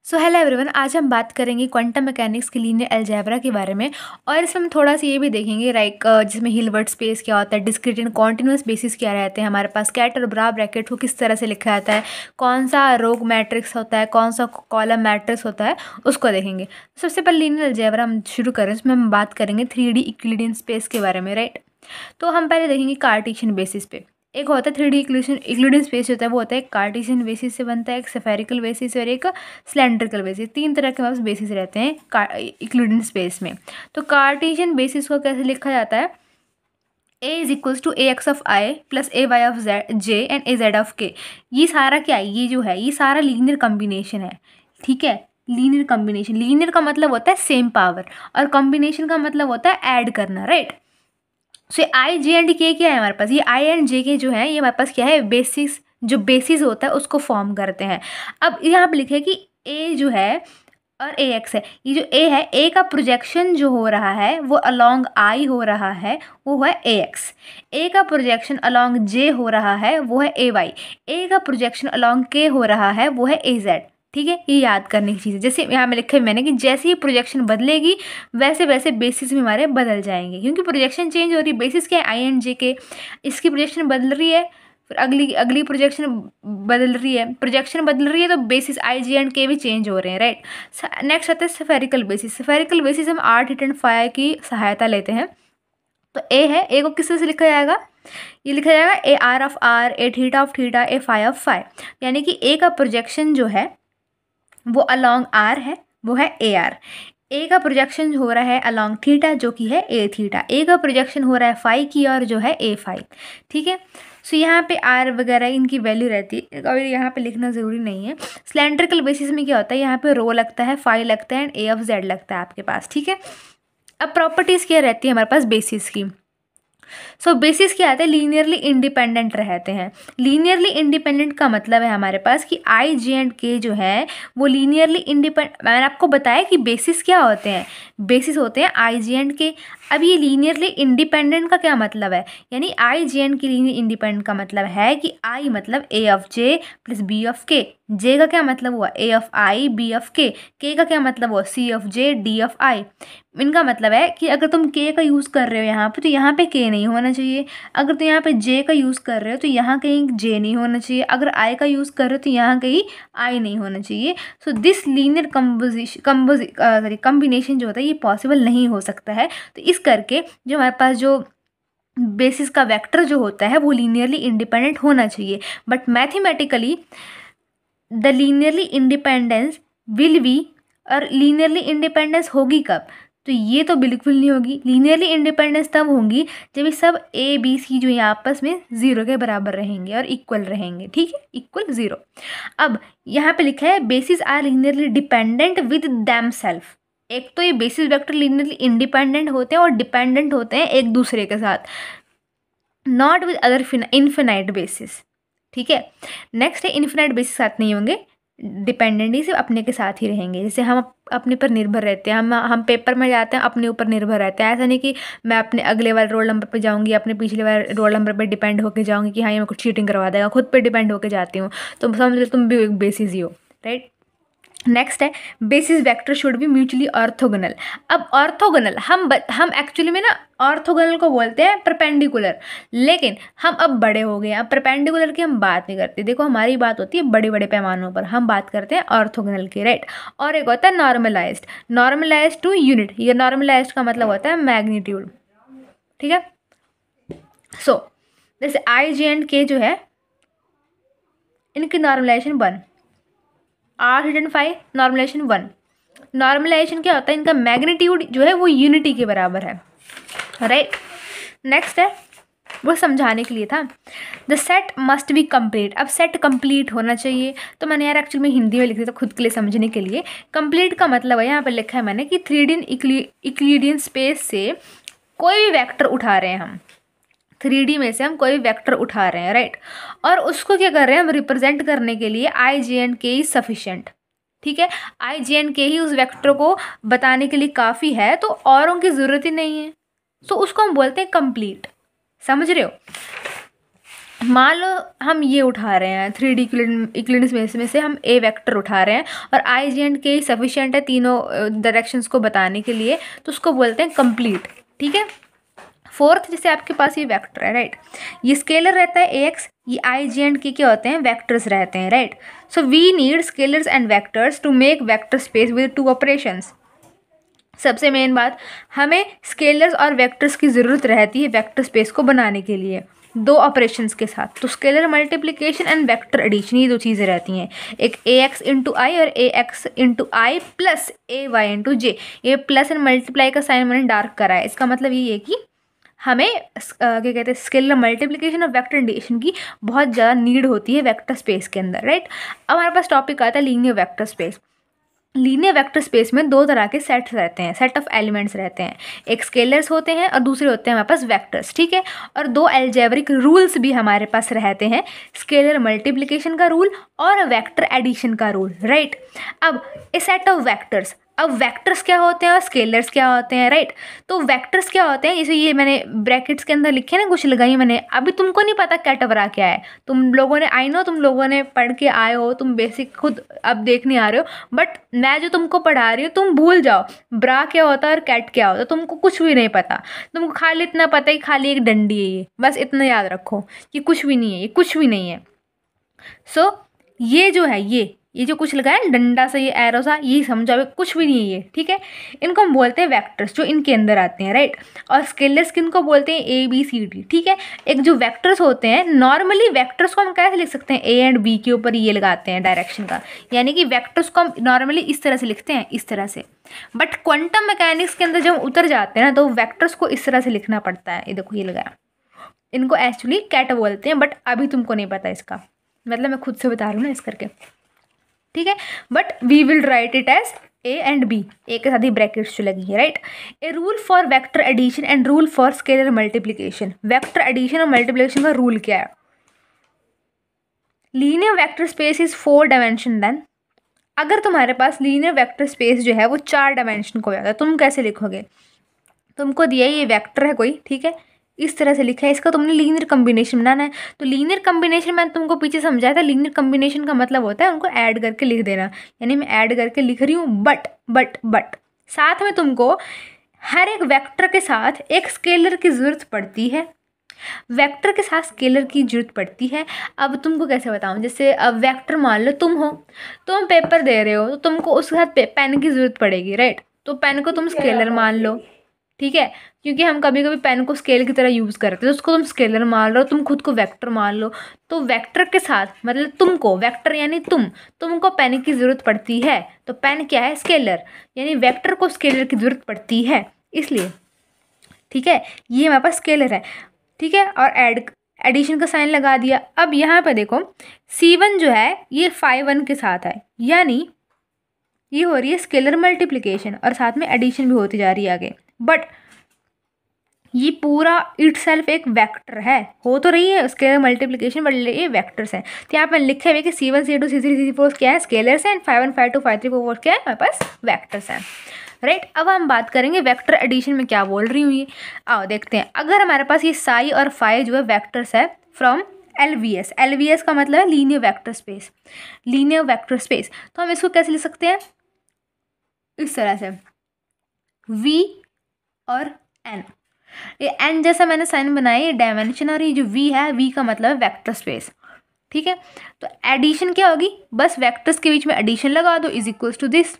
So hello everyone, आज हम बात करेंगे क्वांटम मैकेनिक्स की लीनियर अलजेब्रा के बारे में। और इसमें हम थोड़ा सा ये भी देखेंगे जिसमें हिल्बर्ट स्पेस क्या होता है, डिस्क्रीट एंड कॉन्टिन्यूस बेसिस क्या रहते हैं, हमारे पास कैट और ब्रा ब्रैकेट को किस तरह से लिखा जाता है, कौन सा रोग मैट्रिक्स होता है, कौन सा कॉलम मैट्रिक्स होता है, उसको देखेंगे। सबसे पहले लीनियर अलजेब्रा हम शुरू करें, उसमें हम बात करेंगे 3D यूक्लिडियन स्पेस के बारे में, राइट। तो हम पहले देखेंगे कार्टेशियन बेसिस पे। एक होता है 3D यूक्लिडियन स्पेस होता है, वो होता है एक कार्टेशियन बेसिस से बनता है, एक स्फेरिकल बेसिस और एक सिलेंड्रिकल बेसिस। तीन तरह के पास बेसिस रहते हैं यूक्लिडियन स्पेस में। तो कार्टेशियन बेसिस को कैसे लिखा जाता है? a is equals to a x of i plus a Y of J and A Z of k. ये सारा क्या है? ये जो है ये सारा लीनियर कॉम्बिनेशन है, ठीक है। लीनियर कॉम्बिनेशन, लीनियर का मतलब होता है सेम पावर और कॉम्बिनेशन का मतलब होता है ऐड करना, right. So I J and के क्या है हमारे पास? ये आई एंड जे के जो है ये हमारे पास क्या है? बेसिस, जो बेसिस होता है उसको फॉर्म करते हैं। अब यहाँ पे लिखे है कि ए जो है और ए एक्स है। ये जो ए है, ए का प्रोजेक्शन जो हो रहा है वो अलॉन्ग आई हो रहा है, वो है ए एक्स। ए का प्रोजेक्शन अलॉन्ग जे हो रहा है, वो है ए वाई। ए का प्रोजेक्शन अलॉन्ग के हो रहा है, वो है ए जेड, ठीक है। ये याद करने की चीज़ है। जैसे यहाँ में लिखा है मैंने कि जैसे ही प्रोजेक्शन बदलेगी वैसे वैसे बेसिस भी हमारे बदल जाएंगे, क्योंकि प्रोजेक्शन चेंज हो रही है। बेसिस क्या है? आई एंड जे के, इसकी प्रोजेक्शन बदल रही है, फिर अगली प्रोजेक्शन बदल रही है, प्रोजेक्शन बदल रही है, तो बेसिस आई जी एंड के भी चेंज हो रहे हैं, राइट। नेक्स्ट आता है स्फेरिकल बेसिस। स्फेरिकल बेसिस हम आर थीटा एंड फाई की सहायता लेते हैं। तो ए है, ए को किस तरह से लिखा जाएगा? ये लिखा जाएगा a r of r, a theta of theta, a phi of phi. यानी कि ए का प्रोजेक्शन जो है वो अलॉन्ग आर है, वो है ए आर। ए का प्रोजेक्शन हो रहा है अलॉन्ग थीटा, जो कि है ए थीटा। ए का प्रोजेक्शन हो रहा है फाई की और, जो है ए फाई, ठीक है। सो यहाँ पे आर वगैरह इनकी वैल्यू रहती है, और यहाँ पे लिखना ज़रूरी नहीं है। सिलेंड्रिकल बेसिस में क्या होता है? यहाँ पे रो लगता है, फाई लगता है एंड ए ऑफ जेड लगता है आपके पास, ठीक है। अब प्रॉपर्टीज़ क्या रहती है हमारे पास बेसिस की? सो बेसिस क्या आता है? लीनियरली इंडिपेंडेंट रहते हैं। लीनियरली इंडिपेंडेंट का मतलब है हमारे पास कि आई जे एंड के जो है वो लीनियरली इंडिपेंडेंट। मैंने आपको बताया कि बेसिस क्या होते हैं? बेसिस होते हैं आई जे एंड के। अब ये लीनियरली इंडिपेंडेंट का क्या मतलब है? यानी I J and K linear independent का मतलब है कि आई मतलब A of J plus B of K. J का क्या मतलब हुआ? A of I B of K का क्या मतलब हुआ? C of J D of I. इनका मतलब है कि अगर तुम के का यूज़ कर रहे हो यहाँ पे, तो यहाँ पे के नहीं होना चाहिए। अगर तुम यहाँ पे जे का यूज़ कर रहे हो तो यहाँ कहीं जे नहीं होना चाहिए। अगर आई का यूज़ कर रहे हो तो यहाँ कहीं आई नहीं होना चाहिए। सो दिस लीनियर कम्बिनेशन जो होता है ये पॉसिबल नहीं हो सकता है। तो इस करके जो हमारे पास जो बेसिस का वेक्टर जो होता है वो लीनियरली इंडिपेंडेंट होना चाहिए। But mathematically the linearly independence will be, और लीनियरली इंडिपेंडेंस होगी कब? तो ये तो बिल्कुल नहीं होगी। लीनियरली इंडिपेंडेंस तब होंगी जब ये सब ए बी सी जो है आपस में ज़ीरो के बराबर रहेंगे और इक्वल रहेंगे, ठीक है, इक्वल ज़ीरो। अब यहाँ पे लिखा है basis are linearly dependent with themselves. एक तो ये बेसिस वेक्टर लीनियरली इंडिपेंडेंट होते हैं और डिपेंडेंट होते हैं एक दूसरे के साथ, not with other infinite basis, ठीक है। नेक्स्ट है इन्फिनाइट बेसिस साथ नहीं होंगे, डिपेंडेंट ही सिर्फ अपने के साथ ही रहेंगे। जैसे हम अपने पर निर्भर रहते हैं, हम पेपर में जाते हैं अपने ऊपर निर्भर रहते हैं। ऐसा नहीं कि मैं अपने अगले वाले रोल नंबर पे जाऊंगी, अपने पिछले वाले रोल नंबर पे डिपेंड होकर जाऊंगी कि हाँ ये मैं कुछ चीटिंग करवा देगा। खुद पे डिपेंड होकर जाती हूँ, तो समझ लो तुम भी एक बेसिस ही हो, राइट। नेक्स्ट है basis vector should be mutually orthogonal. अब ऑर्थोगोनल हम एक्चुअली में ना ऑर्थोगोनल को बोलते हैं परपेंडिकुलर, लेकिन हम अब बड़े हो गए, अब परपेंडिकुलर की हम बात नहीं करते। देखो हमारी बात होती है बड़े बड़े पैमानों पर, हम बात करते हैं ऑर्थोगोनल की, राइट। और एक होता है नॉर्मलाइज्ड, नॉर्मलाइज्ड टू यूनिट। ये नॉर्मलाइज्ड का मतलब होता है मैग्नीट्यूड, ठीक है। सो जैसे आई जे एंड के जो है इनकी normalisation 1, r theta and phi normalisation 1। Normalisation क्या होता है? इनका मैग्नीट्यूड जो है वो यूनिटी के बराबर है, राइट। नेक्स्ट है वो समझाने के लिए था, the set must be complete. अब सेट कंप्लीट होना चाहिए, तो मैंने यार एक्चुअली में हिंदी में लिख दिया था खुद के लिए समझने के लिए। कंप्लीट का मतलब है यहाँ पर लिखा है मैंने कि 3D यूक्लिडियन स्पेस से कोई भी वेक्टर उठा रहे हैं हम, 3D में से हम कोई वेक्टर उठा रहे हैं, राइट। और उसको क्या कर रहे हैं हम? रिप्रेजेंट करने के लिए आई जे एंड के इज सफिशिएंट, ठीक है। आई जे एंड के ही उस वेक्टर को बताने के लिए काफ़ी है, तो औरों की ज़रूरत ही नहीं है। तो उसको हम बोलते हैं कंप्लीट, समझ रहे हो। मान लो हम ये उठा रहे हैं 3D यूक्लिडियन स्पेस में से हम ए वेक्टर उठा रहे हैं और आई जे एंड के सफिशिएंट है तीनों डायरेक्शंस को बताने के लिए, तो उसको बोलते हैं कंप्लीट। ठीक है। फोर्थ, जैसे आपके पास ये वेक्टर है, राइट, ये स्केलर रहता है ए एक्स, ये आई जे एंड के क्या होते हैं, वेक्टर्स रहते हैं, right. So we need scalars and vectors to make vector space with 2 operations. सबसे मेन बात, हमें स्केलर्स और वेक्टर्स की ज़रूरत रहती है वेक्टर स्पेस को बनाने के लिए 2 ऑपरेशंस के साथ। तो scalar multiplication and vector addition, ये 2 चीज़ें रहती हैं, एक ए एक्स इंटू आई और ए x into I plus a Y into जे। ये प्लस एंड मल्टीप्लाई का साइन मैंने डार्क करा है, इसका मतलब ये है कि हमें क्या कहते हैं, स्केलर मल्टीप्लिकेशन और वेक्टर एडिशन की बहुत ज़्यादा नीड होती है वेक्टर स्पेस के अंदर, राइट। अब हमारे पास टॉपिक आता है linear vector space. Linear vector space में 2 तरह के सेट्स रहते हैं, सेट ऑफ एलिमेंट्स रहते हैं, एक स्केलर्स होते हैं और दूसरे होते हैं हमारे पास वेक्टर्स। ठीक है। और 2 अलजेब्रिक रूल्स भी हमारे पास रहते हैं, स्केलर मल्टीप्लिकेशन का रूल और वेक्टर एडिशन का रूल, राइट। अब ए सेट ऑफ वेक्टर्स, अब वेक्टर्स क्या होते हैं और स्केलर्स क्या होते हैं, राइट। तो वेक्टर्स क्या होते हैं, जैसे ये मैंने ब्रैकेट्स के अंदर लिखे ना, कुछ लगाई मैंने, अभी तुमको नहीं पता कैटगरी क्या है, तुम लोगों ने, आई नो तुम लोगों ने पढ़ के आए हो, तुम बेसिक खुद अब देखने आ रहे हो, बट मैं जो तुमको पढ़ा रही हूँ तुम भूल जाओ ब्रा क्या होता है और कैट क्या होता है, तुमको कुछ भी नहीं पता, तुमको खाली इतना पता है कि खाली एक डंडी है ये, बस इतना याद रखो कि कुछ भी नहीं है, ये कुछ भी नहीं है। सो ये जो है, ये जो कुछ लगा है डंडा सा, ये एरो सा, ये समझो कुछ भी नहीं है ये। ठीक है। इनको हम बोलते हैं वेक्टर्स, जो इनके अंदर आते हैं, राइट। और स्केलर्स किनको बोलते हैं, ए बी सी डी। ठीक है। एक जो वेक्टर्स होते हैं, नॉर्मली वेक्टर्स को हम कैसे लिख सकते हैं, ए एंड बी के ऊपर ये लगाते हैं डायरेक्शन का, यानी कि वेक्टर्स को हम नॉर्मली इस तरह से लिखते हैं, इस तरह से। बट क्वांटम मैकेनिक्स के अंदर जब हम उतर जाते हैं ना, तो वेक्टर्स को इस तरह से लिखना पड़ता है। ये देखो ये लगाया, इनको एक्चुअली कैट बोलते हैं, बट अभी तुमको नहीं पता इसका मतलब, मैं खुद से बता रही हूँ ना इस करके। ठीक है। But we will write it as A and B, A के साथ ही ब्रैकेट्स जो लगी है, right. A rule for vector addition and rule for scalar multiplication. Vector addition और मल्टीप्लिकेशन का रूल क्या है, linear vector space is 4 dimension. Then अगर तुम्हारे पास लीनियर वेक्टर स्पेस जो है वो 4 डायमेंशन को जाता है, तुम कैसे लिखोगे, तुमको दिया ये वेक्टर है कोई, ठीक है, इस तरह से लिखा है, इसका तुमने लीनियर कॉम्बिनेशन बनाना है। तो लीनियर कॉम्बिनेशन मैंने तुमको पीछे समझाया था, लीनियर कॉम्बिनेशन का मतलब होता है उनको ऐड करके लिख देना, यानी मैं ऐड करके लिख रही हूँ, बट साथ में तुमको हर एक वेक्टर के साथ एक स्केलर की ज़रूरत पड़ती है, वेक्टर के साथ स्केलर की जरूरत पड़ती है। अब तुमको कैसे बताऊँ, जैसे अब वेक्टर मान लो तुम हो, तुम पेपर दे रहे हो, तो तुमको उसके साथ पेन की ज़रूरत पड़ेगी, राइट। तो पेन को तुम स्केलर मान लो, ठीक है, क्योंकि हम कभी कभी पेन को स्केल की तरह यूज़ करते हैं, तो उसको तुम स्केलर मान लो, तुम खुद को वेक्टर मान लो। तो वेक्टर के साथ मतलब तुमको, वेक्टर यानी तुमको पेन की ज़रूरत पड़ती है, तो पेन क्या है, स्केलर, यानी वेक्टर को स्केलर की ज़रूरत पड़ती है, इसलिए। ठीक है, ये हमारे पास स्केलर है, ठीक है। और एडिशन का साइन लगा दिया। अब यहाँ पर देखो C1 जो है ये 5 1 के साथ है, यानी ये हो रही है स्केलर मल्टीप्लिकेशन और साथ में एडिशन भी होती जा रही है आगे, बट ये पूरा इटसेल्फ एक वेक्टर है, हो तो रही है स्केलर मल्टीप्लिकेशन, बट ये वेक्टर्स हैं। तो यहाँ पर लिखे हुए कि C1 C2 C3 C4 क्या है, स्केलर्स हैं, एंड 5 1 5 2 5 3 4 4 क्या है, हमारे पास वेक्टर्स हैं, राइट। अब हम बात करेंगे वेक्टर एडिशन में क्या बोल रही हूँ ये, आओ देखते हैं। अगर हमारे पास ये साई और फाई जो है वेक्टर्स है फ्रॉम LVS का मतलब है linear vector space, linear vector space, तो हम इसको कैसे लिख सकते हैं, इस तरह से V और N, ये N जैसा मैंने साइन बनाया, ये डायमेंशन, और ये जो V है, V का मतलब है वेक्टर स्पेस, ठीक है। तो एडिशन क्या होगी, बस वेक्टर्स के बीच में एडिशन लगा दो, इज इक्वल्स टू दिस,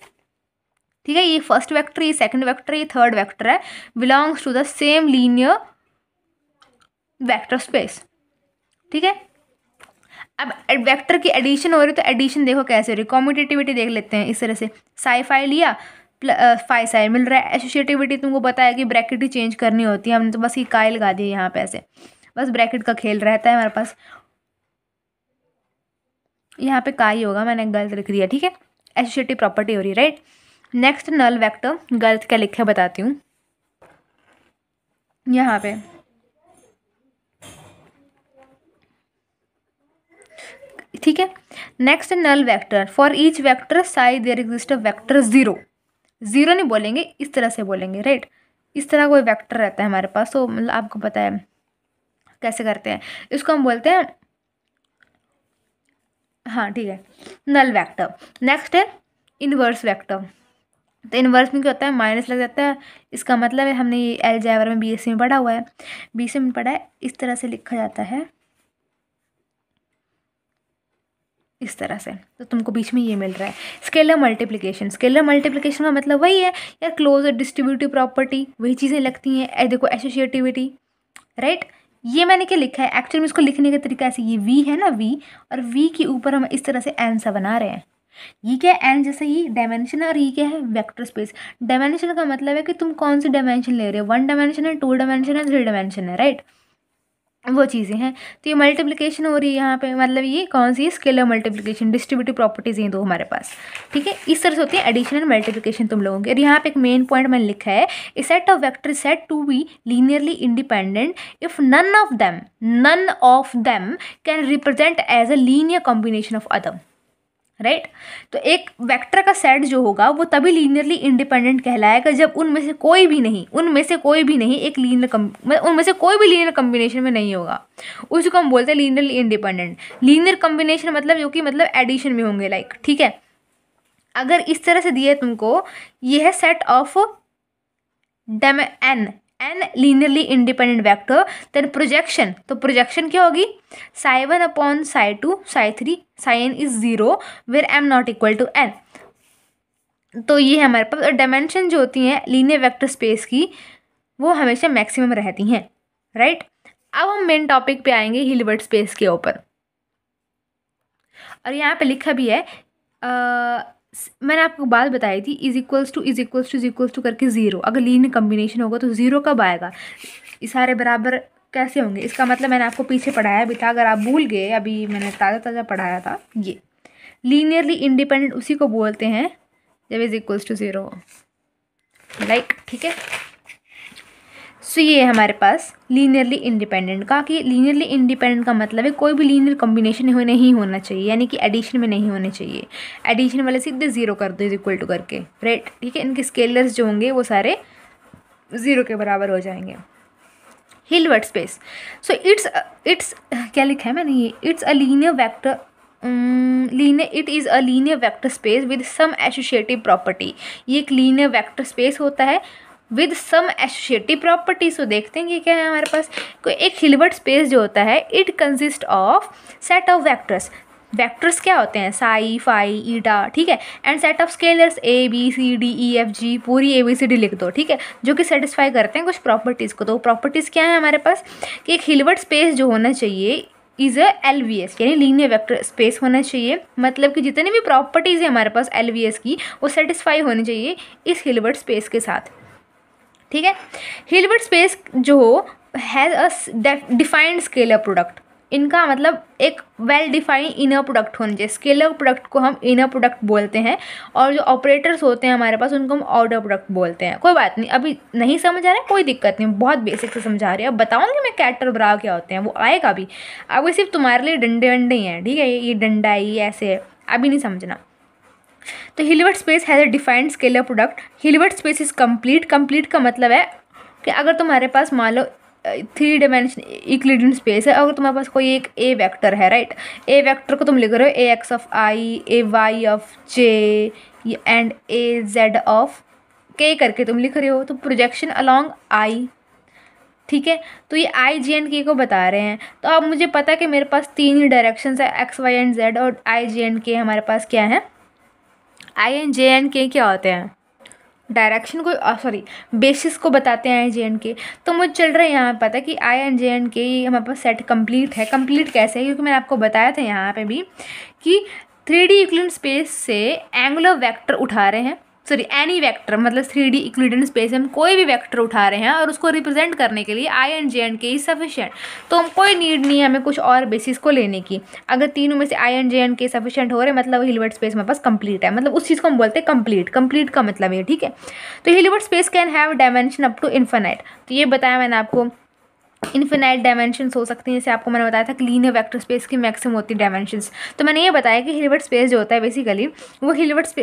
ठीक है। ये फर्स्ट वेक्टर, ये सेकंड वेक्टर, ये थर्ड वेक्टर है, belongs to the same linear vector space, ठीक है। अब वेक्टर की एडिशन हो रही है, तो एडिशन देखो कैसे हो रही है, कॉम्यूटेटिविटी देख लेते हैं, इस तरह से साई फाई लिया, फाई साई मिल रहा है। एसोसिएटिविटी तुमको पता है कि ब्रैकेट ही चेंज करनी होती है, हमने तो बस ये काई लगा दी यहाँ पे, ऐसे बस ब्रैकेट का खेल रहता है हमारे पास, यहाँ पे काई होगा, मैंने गलत लिख दिया, ठीक है। एसोसिएटिव प्रॉपर्टी हो रही है, राइट। नेक्स्ट नल वेक्टर, गलत क्या लिखा है बताती हूँ यहाँ पे, ठीक है। Next null vector, for each vector psi there exist a vector 0 नहीं बोलेंगे, इस तरह से बोलेंगे, राइट। इस तरह कोई वेक्टर रहता है हमारे पास, तो मतलब आपको पता है कैसे करते हैं, इसको हम बोलते हैं, हाँ ठीक है, नल वेक्टर। नेक्स्ट है इनवर्स वेक्टर। तो इनवर्स में क्या होता है, माइनस लग जाता है, इसका मतलब है हमने ये अलजेब्रा में बीएससी में पढ़ा हुआ है, बीएससी में पढ़ा है, इस तरह से लिखा जाता है, इस तरह से। तो तुमको बीच में ये मिल रहा है स्केलर मल्टीप्लिकेशन। स्केलर मल्टीप्लिकेशन का मतलब वही है यार, क्लोज डिस्ट्रीब्यूटिव प्रॉपर्टी, वही चीज़ें लगती हैं। देखो एसोसिएटिविटी, राइट। ये मैंने क्या लिखा है, एक्चुअली में इसको लिखने का तरीका ऐसे, ये वी है ना, वी, और वी के ऊपर हम इस तरह से एन सा बना रहे हैं। ये क्या है, एन जैसे ही डायमेंशन है, और ये क्या है, वेक्टर स्पेस। डायमेंशन का मतलब है कि तुम कौन सी डायमेंशन ले रहे हो, 1 डायमेंशन है, 2 डायमेंशन है, 3 डायमेंशन है, राइट, वो चीज़ें हैं। तो ये मल्टीप्लिकेशन हो रही है यहाँ पे, मतलब ये कौन सी है, स्केलर मल्टीप्लिकेशन। डिस्ट्रीब्यूटिव प्रॉपर्टीज हैं दो हमारे पास, ठीक है। इस तरह से होती है एडिशन एंड मल्टीप्लिकेशन तुम लोगों के। और यहाँ पे एक मेन पॉइंट मैंने लिखा है, a set of vector set to be linearly independent if none of them can represent as a linear combination of other, right. तो एक वेक्टर का सेट जो होगा वो तभी लीनियरली इंडिपेंडेंट कहलाएगा जब उनमें से कोई भी नहीं एक लीनियर उनमें से कोई भी लीनियर कॉम्बिनेशन में नहीं होगा, उसको हम बोलते हैं लीनियरली इंडिपेंडेंट। लीनियर कॉम्बिनेशन मतलब जो कि मतलब एडिशन में होंगे, लाइक, ठीक है। अगर इस तरह से दिए तुमको, ये है set of n linearly independent vector, then projection, तो प्रोजेक्शन क्या होगी, psi1 upon psi2 psi3 psi n is 0 where m not equal to n। तो ये है हमारे पास। और डायमेंशन जो होती हैं लीनियर वेक्टर स्पेस की, वो हमेशा मैक्सिमम रहती हैं, राइट। अब हम मेन टॉपिक पे आएंगे, हिल्बर्ट स्पेस के ऊपर। और यहाँ पे लिखा भी है, मैंने आपको बात बताई थी, इज इक्वल्स टू करके 0। अगर लीनियर कॉम्बिनेशन होगा तो 0 कब आएगा, ये सारे बराबर कैसे होंगे, इसका मतलब मैंने आपको पीछे पढ़ाया भी था, अगर आप भूल गए, अभी मैंने ताज़ा पढ़ाया था। ये लीनियरली इंडिपेंडेंट उसी को बोलते हैं जब इज इक्वल्स टू 0 हो, लाइक, ठीक है। सो ये है हमारे पास लीनियरली इंडिपेंडेंट का, कि लीनियरली इंडिपेंडेंट का मतलब है कोई भी लीनियर कॉम्बिनेशन नहीं होना चाहिए, यानी कि एडिशन में नहीं होने चाहिए। एडिशन वाले सीधे 0 कर दो, इज इक्वल टू करके, राइट, ठीक है। इनके स्केलर्स जो होंगे वो सारे 0 के बराबर हो जाएंगे। हिल्बर्ट स्पेस, सो इट्स क्या लिखा है मैंने, ये it's a linear vector, it is a linear vector space with some associative property. ये एक लीनियर वेक्टर स्पेस होता है विद सम एसोसिएटिव प्रॉपर्टीज। तो देखते हैं कि क्या है हमारे पास। कोई एक हिल्बर्ट स्पेस जो होता है, it consist of set of vectors. Vectors क्या होते हैं, साई, फाई, ईटा, ठीक है, and set of scalars a b c d e f g, पूरी ए बी सी डी लिख दो, ठीक है, जो कि सेटिस्फाई करते हैं कुछ प्रॉपर्टीज़ को। तो प्रॉपर्टीज़ क्या है हमारे पास, कि एक हिल्बर्ट स्पेस जो होना चाहिए इज़ अ LVS, यानी लीनियर वेक्टर स्पेस होना चाहिए। मतलब कि जितनी भी प्रॉपर्टीज़ है हमारे पास LVS की, वो सेटिस्फाई होनी चाहिए इस हिल्बर्ट स्पेस के साथ, ठीक है। हिल्बर्ट स्पेस जो has a defined scalar product, इनका मतलब एक वेल डिफाइंड इनर प्रोडक्ट होना चाहिए। स्केलर प्रोडक्ट को हम इनर प्रोडक्ट बोलते हैं, और जो ऑपरेटर्स होते हैं हमारे पास उनको हम आउटर प्रोडक्ट बोलते हैं। कोई बात नहीं, अभी नहीं समझ आ रहा है, कोई दिक्कत नहीं, बहुत बेसिक से समझा रही है। अब बताऊंगी मैं कैटर ब्रा क्या होते हैं, वो आएगा अभी। अब सिर्फ तुम्हारे लिए डंडे वंडे ही हैं, ठीक है, ये डंडा है, ये ऐसे है, अभी नहीं समझना। तो Hilbert space has a defined scalar product. Hilbert space is complete. Complete का मतलब है कि अगर तुम्हारे पास मान लो 3 डायमेंशन यूक्लिडियन स्पेस है, अगर तुम्हारे पास कोई एक ए वेक्टर है, राइट, ए वेक्टर को तुम लिख रहे हो A x of I, A Y of J and A Z of K करके तुम लिख रहे हो, तो प्रोजेक्शन अलॉन्ग आई, ठीक है। तो ये आई जी एंड के को बता रहे हैं। तो अब मुझे पता है कि मेरे पास 3 ही डायरेक्शन है, एक्स वाई एंड जेड, और आई जी एंड के हमारे पास क्या है, आई एंड जे एंड के क्या होते हैं, डायरेक्शन को, सॉरी, बेसिस को बताते हैं आई जे एंड के। तो मुझे चल रहा है यहाँ पे पता है कि आई एंड जे एंड के हमारे पास सेट कंप्लीट है। कंप्लीट कैसे है, क्योंकि मैंने आपको बताया था यहाँ पे भी कि 3D यूक्लिडियन स्पेस से एंगुलर वेक्टर उठा रहे हैं, सॉरी एनी वेक्टर, मतलब 3D यूक्लिडियन स्पेस में हम कोई भी वेक्टर उठा रहे हैं, और उसको रिप्रेजेंट करने के लिए आई एंड जे एंड के इज सफिशिएंट। तो हम कोई नीड नहीं है हमें कुछ और बेसिस को लेने की। अगर तीनों में से आई एंड जे एंड के सफिशिएंट हो रहे हैं, मतलब हिल्बर्ट स्पेस हमारे पास कंप्लीट है, मतलब उस चीज़ को हम बोलते हैं कंप्लीट। कंप्लीट का मतलब ये, ठीक है। तो Hilbert space can have dimension up to infinite. तो ये बताया मैंने आपको, इन्फिनाइट डायमेंशंस हो सकती हैं। जैसे आपको मैंने बताया था कि लीनियर वेक्टर स्पेस की मैक्सिमम होती है डायमेंशंस। तो मैंने ये बताया कि हिल्बर्ट स्पेस जो होता है बेसिकली वो हिल्बर्ट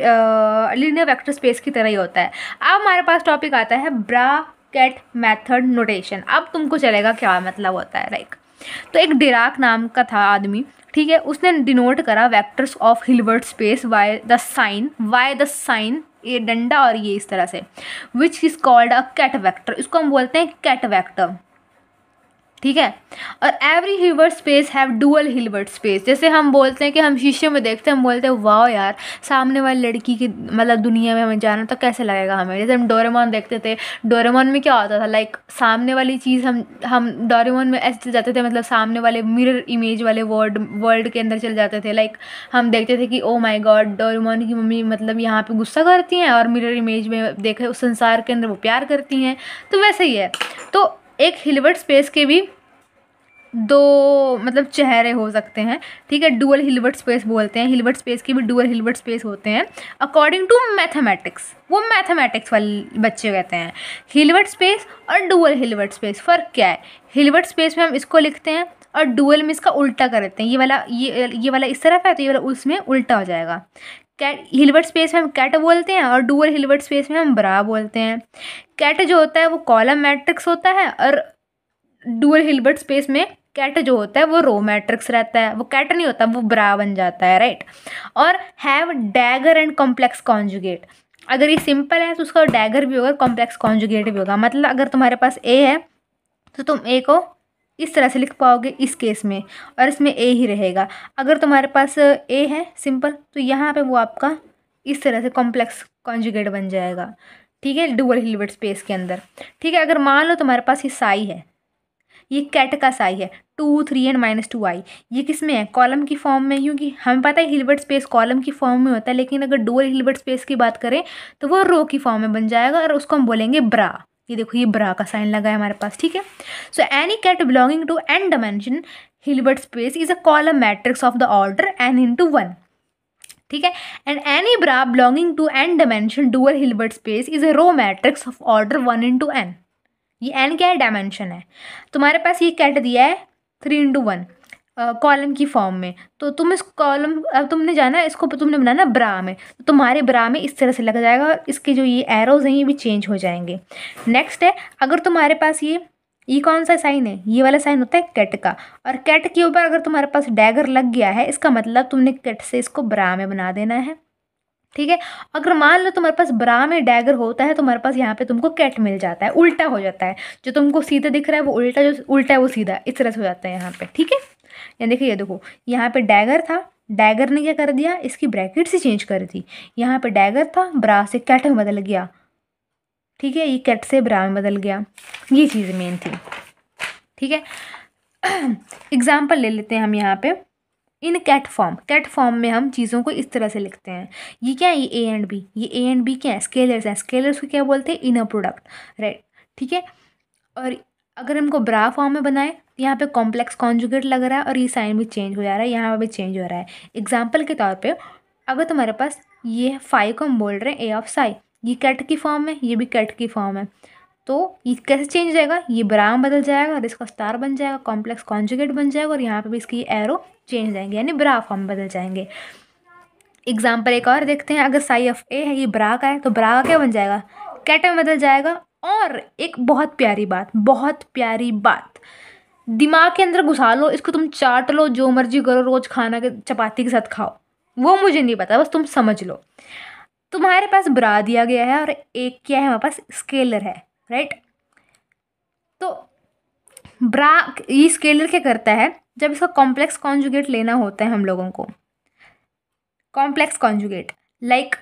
लीनियर वेक्टर स्पेस की तरह ही होता है। अब हमारे पास टॉपिक आता है ब्रैकेट मेथड नोटेशन। अब तुमको चलेगा क्या मतलब होता है, लाइक तो एक डिराक नाम का था आदमी, ठीक है, उसने डिनोट करा vectors of Hilbert space by the sign, ये डंडा और ये इस तरह से, which is called a ket vector, इसको हम बोलते हैं कैट वेक्टर, ठीक है। और every Hilbert space have dual Hilbert space, जैसे हम बोलते हैं कि हम शीशे में देखते हैं, हम बोलते हैं वाह यार सामने वाली लड़की की मतलब दुनिया में हमें जाना तो कैसे लगेगा हमें। जैसे हम डोरेमोन देखते थे, डोरेमोन में क्या होता था, लाइक सामने वाली चीज़ हम डोरेमोन में ऐसे चल जाते थे, मतलब सामने वाले मिरर इमेज वाले वर्ल्ड के अंदर चल जाते थे। लाइक हम देखते थे कि ओ माई गॉड डोरेमोन की मम्मी मतलब यहाँ पे गुस्सा करती हैं और मिरर इमेज में देखे उस संसार के अंदर वो प्यार करती हैं, तो वैसे ही है। तो एक हिल्बर्ट स्पेस के भी दो मतलब चेहरे हो सकते हैं, ठीक है, डुअल हिल्बर्ट स्पेस बोलते हैं, हिल्बर्ट स्पेस के भी डुअल हिल्बर्ट स्पेस होते हैं अकॉर्डिंग टू मैथमेटिक्स, वो मैथमेटिक्स वाले बच्चे कहते हैं। हिल्बर्ट स्पेस और डुअल हिल्बर्ट स्पेस फ़र्क क्या है, हिल्बर्ट स्पेस में हम इसको लिखते हैं और डुअल में इसका उल्टा कर देते हैं, ये वाला इस तरफ है तो ये वाला उसमें उल्टा हो जाएगा। कैट हिल्बर्ट स्पेस में हम कैट बोलते हैं और डुअल हिल्बर्ट स्पेस में हम ब्रा बोलते हैं। कैट जो होता है वो कॉलम मैट्रिक्स होता है और डुअल हिल्बर्ट स्पेस में कैट जो होता है वो रो मैट्रिक्स रहता है, वो कैट नहीं होता, वो ब्रा बन जाता है, राइट। और have dagger and complex conjugate, अगर ये सिंपल है तो उसका डैगर भी होगा, कॉम्प्लेक्स कॉन्जुगेट भी होगा। मतलब अगर तुम्हारे पास ए है तो तुम ए को इस तरह से लिख पाओगे इस केस में, और इसमें ए ही रहेगा। अगर तुम्हारे पास ए है सिंपल तो यहाँ पे वो आपका इस तरह से कॉम्प्लेक्स कॉन्जुगेट बन जाएगा, ठीक है, डुअल हिल्बर्ट स्पेस के अंदर, ठीक है। अगर मान लो तुम्हारे पास ये साई है, ये कैट का साई है 2 3 एंड -2i, ये किस में है, कॉलम की फॉर्म में, क्योंकि हमें पता है हिल्बर्ट स्पेस कॉलम की फॉर्म में होता है, लेकिन अगर डुअल हिल्बर्ट स्पेस की बात करें तो वो रो की फॉर्म में बन जाएगा और उसको हम बोलेंगे ब्रा। ये देखो ये ब्रा का साइन लगा है हमारे पास, ठीक है। So any ket belonging to n dimension Hilbert space is a column matrix of the order n×1, ठीक है। And any bra belonging to n dimension dual Hilbert space is a row matrix of order 1×n। ये n क्या है, dimension है। तुम्हारे पास ये cat दिया है 3×1 कॉलम की फॉर्म में, तो तुम इस कॉलम अब तुमने जाना इसको तुमने बनाना ब्रा में, तो तुम्हारे ब्रा में इस तरह से लग जाएगा और इसके जो ये एरोज हैं ये भी चेंज हो जाएंगे। नेक्स्ट है, अगर तुम्हारे पास ये कौन सा साइन है, ये वाला साइन होता है कैट का, और कैट के ऊपर अगर तुम्हारे पास डैगर लग गया है इसका मतलब तुमने कैट से इसको ब्रा में बना देना है, ठीक है। अगर मान लो तुम्हारे पास ब्रा में डैगर होता है तुम्हारे पास यहाँ पे तुमको कैट मिल जाता है, उल्टा हो जाता है, जो तुमको सीधा दिख रहा है वो उल्टा, जो उल्टा है वो सीधा, इस तरह से हो जाता है यहाँ पे, ठीक है। या देखिए ये देखो यहाँ पे डैगर था, डैगर ने क्या कर दिया, इसकी ब्रैकेट से चेंज कर दी, यहाँ पे डैगर था ब्रा से कैट में बदल गया, ठीक है, ये कैट से ब्रा में बदल गया, ये चीज़ मेन थी, ठीक है। एग्जाम्पल ले लेते हैं हम यहाँ पे इन कैट फॉर्म में हम चीज़ों को इस तरह से लिखते हैं। ये क्या है, ये ए एंड बी, ये ए एंड बी क्या है, स्केलर्स हैं, स्केलर्स को क्या बोलते हैं, इनर प्रोडक्ट, राइट, ठीक है। और अगर हमको ब्रा फॉर्म में बनाए तो यहाँ पे कॉम्प्लेक्स कॉन्जुगेट लग रहा है और ये साइन भी चेंज हो जा रहा है, यहाँ पे भी चेंज हो रहा है। एग्जाम्पल के तौर पे अगर तुम्हारे पास ये फाई को हम बोल रहे हैं ए ऑफ साई, ये कैट की फॉर्म है, ये भी कैट की फॉर्म है, तो ये कैसे चेंज हो जाएगा, ये ब्रा में बदल जाएगा और इसका स्टार बन जाएगा, कॉम्प्लेक्स कॉन्जुगेट बन जाएगा और यहाँ पे भी इसकी एरो चेंज हो जाएंगे, यानी ब्रा फॉर्म बदल जाएंगे। एग्जाम्पल एक और देखते हैं, अगर साई ऑफ ए है, ये ब्रा का है, तो ब्रा का क्या बन जाएगा, कैट में बदल जाएगा। और एक बहुत प्यारी बात दिमाग के अंदर घुसा लो, इसको तुम चाट लो, जो मर्जी करो, रोज खाना के चपाती के साथ खाओ, वो मुझे नहीं पता, बस तुम समझ लो। तुम्हारे पास ब्रा दिया गया है और एक क्या है हमारे पास, स्केलर है, राइट। तो ब्रा ये स्केलर क्या करता है, जब इसका कॉम्प्लेक्स कॉन्जुगेट लेना होता है हम लोगों को, complex conjugate like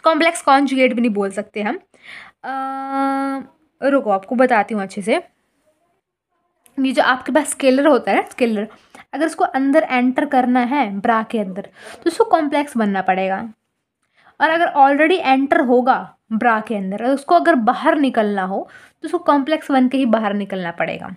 complex conjugate भी नहीं बोल सकते हम, रुको आपको बताती हूँ अच्छे से। ये जो आपके पास स्केलर होता है ना, स्केलर अगर उसको अंदर एंटर करना है ब्रा के अंदर तो उसको कॉम्प्लेक्स बनना पड़ेगा, और अगर ऑलरेडी एंटर होगा ब्रा के अंदर और उसको अगर बाहर निकलना हो तो उसको कॉम्प्लेक्स बन के ही बाहर निकलना पड़ेगा।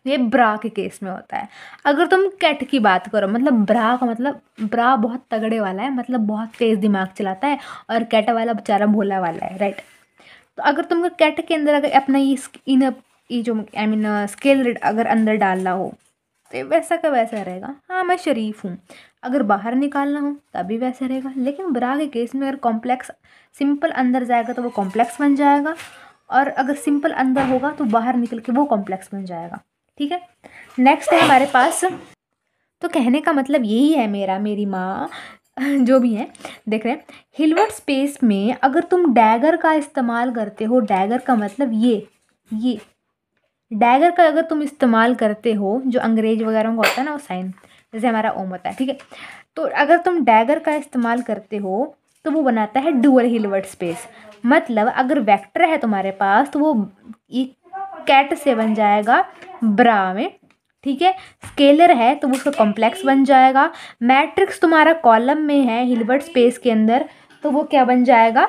ये ब्रा के केस में होता है। अगर तुम कैट की बात करो, मतलब ब्रा का मतलब ब्रा बहुत तगड़े वाला है, मतलब बहुत तेज़ दिमाग चलाता है, और कैट वाला बेचारा भोला वाला है, राइट। तो अगर तुमको कैट के अंदर अगर अपना ये जो आई मीन स्केल अगर अंदर डालना हो तो वैसा का वैसा रहेगा, हाँ मैं शरीफ हूँ, अगर बाहर निकालना हो तभी वैसा रहेगा। लेकिन ब्रा के केस में अगर कॉम्प्लेक्स सिंपल अंदर जाएगा तो वो कॉम्प्लेक्स बन जाएगा, और अगर सिंपल अंदर होगा तो बाहर निकल के वो कॉम्प्लेक्स बन जाएगा, ठीक है। नेक्स्ट है हमारे पास, तो कहने का मतलब यही है मेरी माँ जो भी है देख रहे हैं, हिल्बर्ट स्पेस में अगर तुम डैगर का इस्तेमाल करते हो, डैगर का मतलब ये डैगर का अगर तुम इस्तेमाल करते हो, जो अंग्रेज वगैरह का होता है ना वो साइन, जैसे हमारा ओम होता है, ठीक है। तो अगर तुम डैगर का इस्तेमाल करते हो तो वो बनाता है डुअल हिल्बर्ट स्पेस। मतलब अगर वेक्टर है तुम्हारे पास तो वो ये कैट से बन जाएगा ब्रा में, ठीक है। स्केलर है तो वो उसका कॉम्प्लेक्स बन जाएगा। मैट्रिक्स तुम्हारा कॉलम में है हिल्बर्ट स्पेस के अंदर, तो वो क्या बन जाएगा,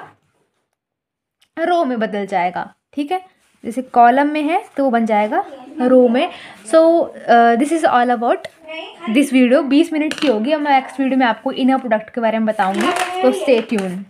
रो में बदल जाएगा, ठीक है। जैसे कॉलम में है तो वो बन जाएगा रो में। So this is all about this video. 20 minute की होगी। अब मैं नेक्स्ट वीडियो में आपको इनर प्रोडक्ट के बारे में बताऊंगी, तो स्टे ट्यून।